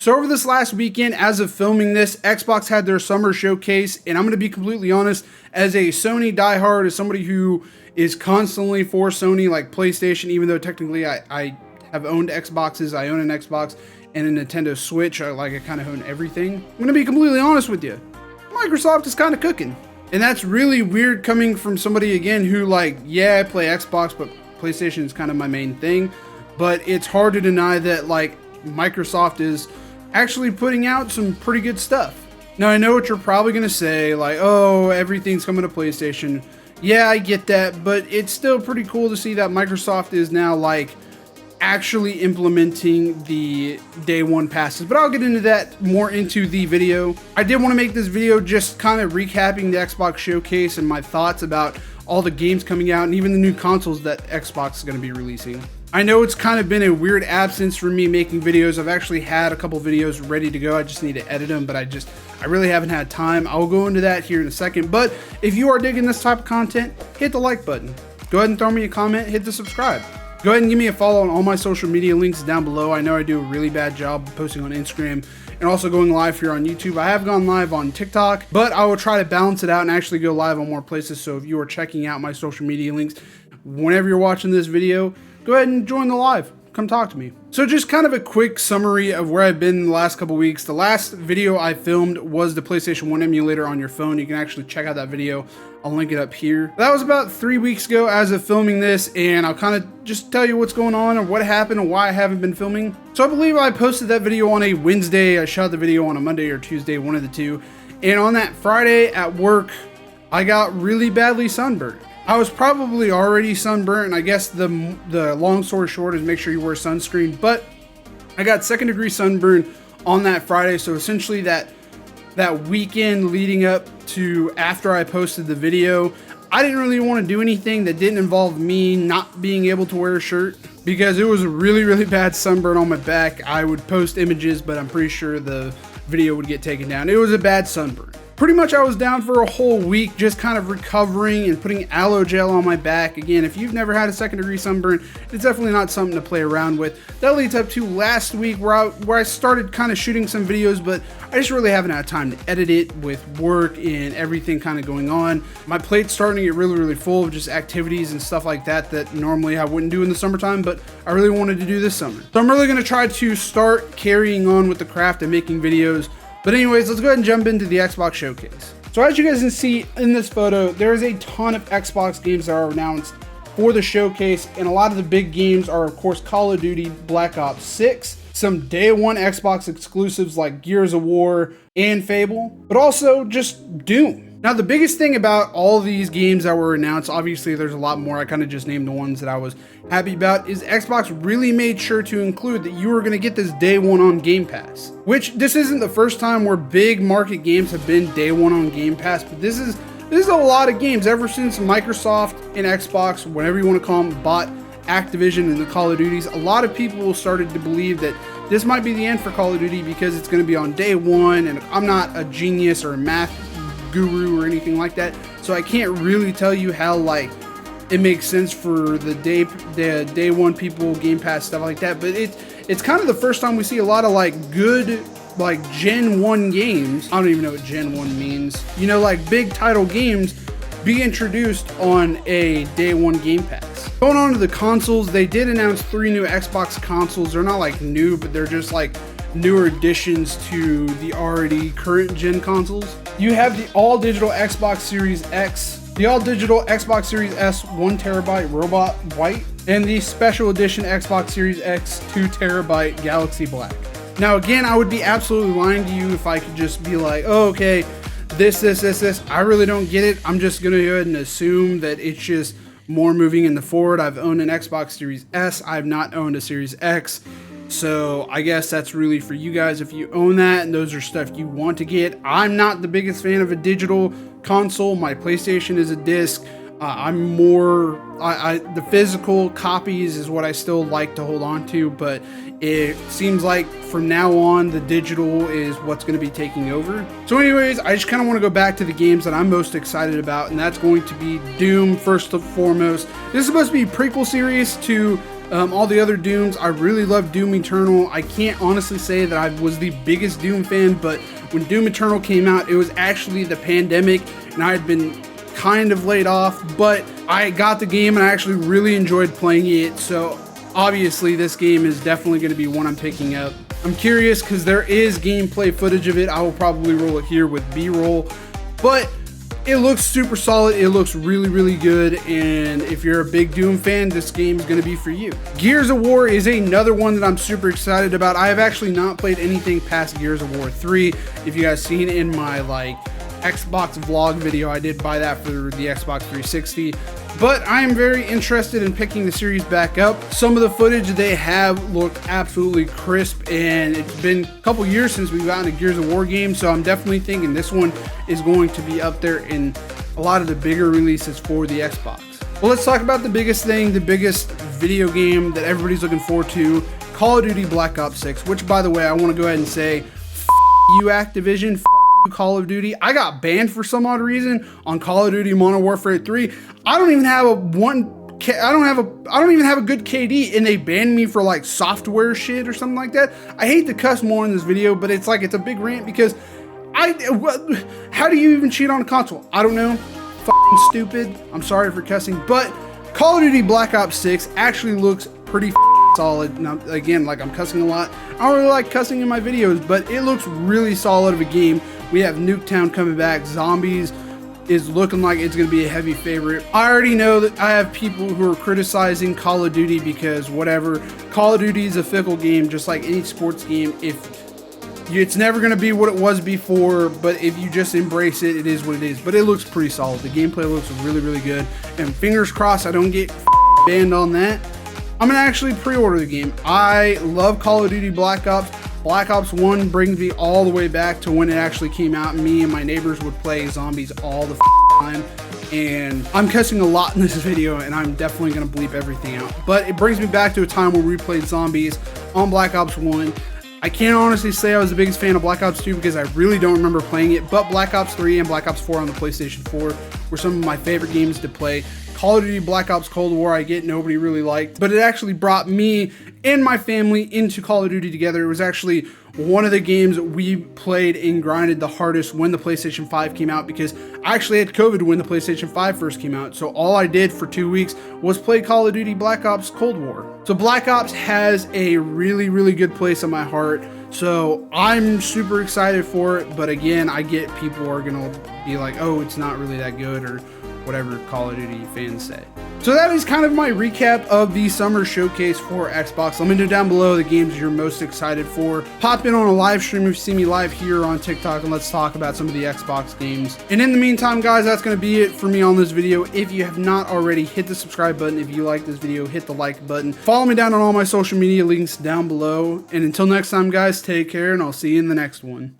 So over this last weekend, as of filming this, Xbox had their summer showcase, and I'm going to be completely honest, as a Sony diehard, as somebody who is constantly for Sony, like PlayStation, even though technically I have owned Xboxes, I own an Xbox and a Nintendo Switch, I kind of own everything. I'm going to be completely honest with you, Microsoft is kind of cooking. And that's really weird coming from somebody, again, who yeah, I play Xbox, but PlayStation is kind of my main thing. But it's hard to deny that, Microsoft is actually putting out some pretty good stuff. Now, I know what you're probably going to say, oh, everything's coming to PlayStation. Yeah, I get that, but it's still pretty cool to see that Microsoft is now, actually implementing the day one passes. But I'll get into that more into the video. I did want to make this video just kind of recapping the Xbox showcase and my thoughts about all the games coming out and even the new consoles that Xbox is going to be releasing. I know it's kind of been a weird absence for me making videos. I've actually had a couple videos ready to go. I just need to edit them, but I really haven't had time. I'll go into that here in a second. But if you are digging this type of content, hit the like button. Go ahead and throw me a comment, hit the subscribe. Go ahead and give me a follow on all my social media links down below. I know I do a really bad job posting on Instagram and also going live here on YouTube. I have gone live on TikTok, but I will try to balance it out and actually go live on more places. So if you are checking out my social media links, whenever you're watching this video, go ahead and join the live. Come talk to me. So just kind of a quick summary of where I've been the last couple weeks. The last video I filmed was the PlayStation 1 emulator on your phone. You can actually check out that video. I'll link it up here. That was about 3 weeks ago as of filming this, and I'll kind of just tell you what's going on or what happened and why I haven't been filming. So I believe I posted that video on a Wednesday. I shot the video on a Monday or Tuesday, one of the two. And on that Friday at work, I got really badly sunburned. I was probably already sunburnt, and I guess the long story short is make sure you wear sunscreen, but I got second-degree sunburn on that Friday, so essentially that weekend leading up to after I posted the video, I didn't really want to do anything that didn't involve me not being able to wear a shirt because it was a really, really bad sunburn on my back. I would post images, but I'm pretty sure the video would get taken down. It was a bad sunburn. Pretty much I was down for a whole week just kind of recovering and putting aloe gel on my back. Again, if you've never had a second-degree sunburn, it's definitely not something to play around with. That leads up to last week where I started kind of shooting some videos, but I just really haven't had time to edit it with work and everything kind of going on. My plate's starting to get really, really full of just activities and stuff like that that normally I wouldn't do in the summertime, but I really wanted to do this summer. So I'm really going to try to start carrying on with the craft and making videos. But anyways, let's go ahead and jump into the Xbox showcase. So as you guys can see in this photo, there is a ton of Xbox games that are announced for the showcase, and a lot of the big games are, of course, Call of Duty, Black Ops 6, some day one Xbox exclusives like Gears of War and Fable, but also just Doom. Now, the biggest thing about all these games that were announced, obviously there's a lot more, I kind of just named the ones that I was happy about, is Xbox really made sure to include that you were going to get this day one on Game Pass. Which, this isn't the first time where big market games have been day one on Game Pass, but this is a lot of games ever since Microsoft and Xbox, whatever you want to call them, bought Activision and the Call of Duties. A lot of people started to believe that this might be the end for Call of Duty because it's going to be on day one, and I'm not a genius or a math guru or anything like that, so I can't really tell you how it makes sense for the day one people, Game Pass, stuff like that, but it's kind of the first time we see a lot of good Gen 1 games. I don't even know what Gen 1 means, big title games be introduced on a day one Game Pass. Going on to the consoles, they did announce 3 new Xbox consoles. They're not new, but they're just newer additions to the already current gen consoles. You have the all-digital Xbox Series X, the all-digital Xbox Series S 1TB Robot White, and the special edition Xbox Series X 2TB Galaxy Black. Now again, I would be absolutely lying to you if I could just be oh, okay, this. I really don't get it. I'm just gonna go ahead and assume that it's just more moving in the forward. I've owned an Xbox Series S. I've not owned a Series X. So I guess that's really for you guys if you own that and those are stuff you want to get. I'm not the biggest fan of a digital console. My PlayStation is a disc. I'm more, the physical copies is what I still like to hold on to, but it seems like from now on, the digital is what's going to be taking over. So anyways, I just kind of want to go back to the games that I'm most excited about, and that's going to be Doom first and foremost. This is supposed to be a prequel series to All the other Dooms, I really love Doom Eternal. I can't honestly say that I was the biggest Doom fan, but when Doom Eternal came out, it was actually the pandemic, and I had been kind of laid off, but I got the game and I actually really enjoyed playing it. So obviously this game is definitely going to be one I'm picking up. I'm curious because there is gameplay footage of it. I will probably roll it here with B-roll, but it looks super solid. It looks really, really good. And if you're a big Doom fan, this game is going to be for you. Gears of War is another one that I'm super excited about. I have actually not played anything past Gears of War 3. If you guys seen in my Xbox vlog video, I did buy that for the Xbox 360, but I am very interested in picking the series back up. Some of the footage they have looked absolutely crisp, and it's been a couple years since we've gotten a Gears of War game, so I'm definitely thinking this one is going to be up there in a lot of the bigger releases for the Xbox. Well, let's talk about the biggest thing, the biggest video game that everybody's looking forward to, Call of Duty Black Ops 6, which, by the way, I want to go ahead and say, you Activision, Call of Duty. I got banned for some odd reason on Call of Duty Modern Warfare 3. I don't even have a good KD, and they banned me for software shit or something like that. I hate to cuss more in this video, but it's a big rant because how do you even cheat on a console? I don't know. Fucking stupid. I'm sorry for cussing, but Call of Duty Black Ops 6 actually looks pretty solid. Now, again, I'm cussing a lot. I don't really like cussing in my videos, but it looks really solid of a game. We have Nuketown coming back. Zombies is looking like it's going to be a heavy favorite. I already know that I have people who are criticizing Call of Duty because whatever. Call of Duty is a fickle game, just like any sports game. It's never going to be what it was before, but if you just embrace it, it is what it is. But it looks pretty solid. The gameplay looks really, really good. And fingers crossed I don't get banned on that. I'm going to actually pre-order the game. I love Call of Duty Black Ops. Black Ops 1 brings me all the way back to when it actually came out. Me and my neighbors would play zombies all the time. And I'm cussing a lot in this video, and I'm definitely going to bleep everything out. But it brings me back to a time where we played zombies on Black Ops 1. I can't honestly say I was the biggest fan of Black Ops 2 because I really don't remember playing it, but Black Ops 3 and Black Ops 4 on the PlayStation 4 were some of my favorite games to play. Call of Duty Black Ops Cold War, I get nobody really liked, but it actually brought me and my family into Call of Duty together. It was actually one of the games we played and grinded the hardest when the PlayStation 5 came out, because I actually had COVID when the PlayStation 5 first came out. So all I did for 2 weeks was play Call of Duty Black Ops Cold War. So Black Ops has a really, really good place in my heart. So I'm super excited for it. But again, I get people who are going to be like, oh, it's not really that good, or whatever Call of Duty fans say. So that is kind of my recap of the summer showcase for Xbox. Let me know down below the games you're most excited for. Pop in on a live stream if you see me live here on TikTok, and let's talk about some of the Xbox games. And in the meantime, guys, that's going to be it for me on this video. If you have not already, hit the subscribe button. If you like this video, hit the like button. Follow me down on all my social media links down below. And until next time, guys, take care, and I'll see you in the next one.